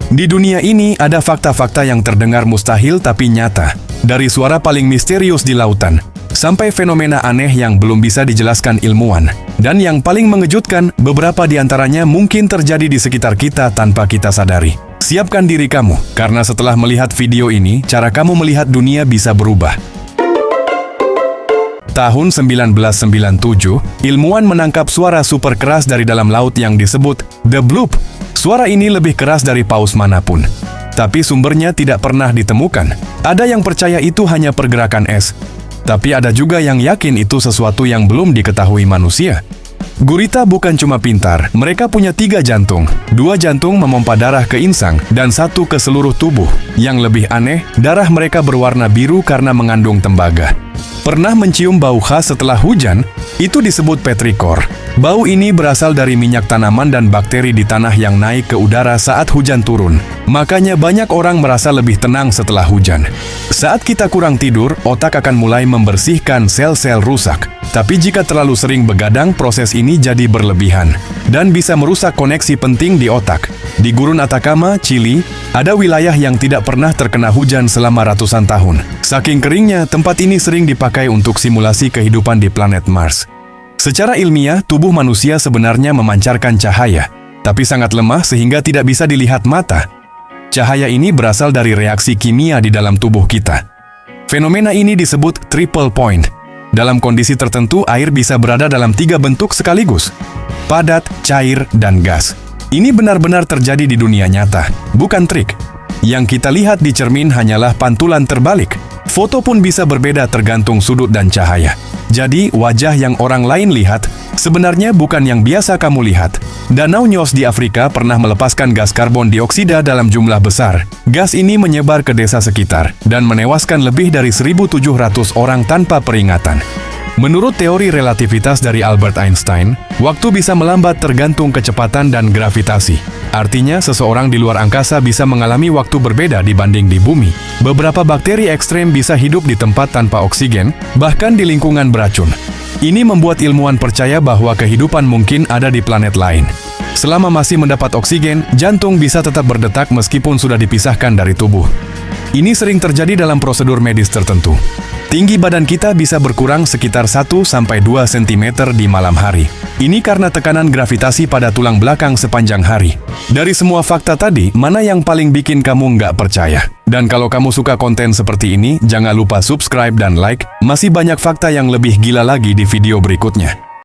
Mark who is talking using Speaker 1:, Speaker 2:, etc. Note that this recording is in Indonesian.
Speaker 1: Di dunia ini ada fakta-fakta yang terdengar mustahil tapi nyata. Dari suara paling misterius di lautan, sampai fenomena aneh yang belum bisa dijelaskan ilmuwan. Dan yang paling mengejutkan, beberapa di antaranya mungkin terjadi di sekitar kita tanpa kita sadari. Siapkan diri kamu, karena setelah melihat video ini, cara kamu melihat dunia bisa berubah. Tahun 1997, ilmuwan menangkap suara super keras dari dalam laut yang disebut The Bloop. Suara ini lebih keras dari paus manapun. Tapi sumbernya tidak pernah ditemukan. Ada yang percaya itu hanya pergerakan es. Tapi ada juga yang yakin itu sesuatu yang belum diketahui manusia. Gurita bukan cuma pintar, mereka punya 3 jantung. 2 jantung memompa darah ke insang, dan 1 ke seluruh tubuh. Yang lebih aneh, darah mereka berwarna biru karena mengandung tembaga. Pernah mencium bau khas setelah hujan? Itu disebut petrikor. Bau ini berasal dari minyak tanaman dan bakteri di tanah yang naik ke udara saat hujan turun. Makanya banyak orang merasa lebih tenang setelah hujan. Saat kita kurang tidur, otak akan mulai membersihkan sel-sel rusak. Tapi jika terlalu sering begadang, proses ini jadi berlebihan dan bisa merusak koneksi penting di otak. Di Gurun Atacama, Chili, ada wilayah yang tidak pernah terkena hujan selama ratusan tahun. Saking keringnya, tempat ini sering dipakai untuk simulasi kehidupan di planet Mars. Secara ilmiah, tubuh manusia sebenarnya memancarkan cahaya, tapi sangat lemah sehingga tidak bisa dilihat mata. Cahaya ini berasal dari reaksi kimia di dalam tubuh kita. Fenomena ini disebut triple point. Dalam kondisi tertentu, air bisa berada dalam 3 bentuk sekaligus: padat, cair, dan gas. Ini benar-benar terjadi di dunia nyata, bukan trik. Yang kita lihat di cermin hanyalah pantulan terbalik. Foto pun bisa berbeda tergantung sudut dan cahaya. Jadi, wajah yang orang lain lihat sebenarnya bukan yang biasa kamu lihat. Danau Nyos di Afrika pernah melepaskan gas karbon dioksida dalam jumlah besar. Gas ini menyebar ke desa sekitar dan menewaskan lebih dari 1.700 orang tanpa peringatan. Menurut teori relativitas dari Albert Einstein, waktu bisa melambat tergantung kecepatan dan gravitasi. Artinya, seseorang di luar angkasa bisa mengalami waktu berbeda dibanding di bumi. Beberapa bakteri ekstrem bisa hidup di tempat tanpa oksigen, bahkan di lingkungan beracun. Ini membuat ilmuwan percaya bahwa kehidupan mungkin ada di planet lain. Selama masih mendapat oksigen, jantung bisa tetap berdetak meskipun sudah dipisahkan dari tubuh. Ini sering terjadi dalam prosedur medis tertentu. Tinggi badan kita bisa berkurang sekitar 1-2 cm di malam hari. Ini karena tekanan gravitasi pada tulang belakang sepanjang hari. Dari semua fakta tadi, mana yang paling bikin kamu nggak percaya? Dan kalau kamu suka konten seperti ini, jangan lupa subscribe dan like. Masih banyak fakta yang lebih gila lagi di video berikutnya.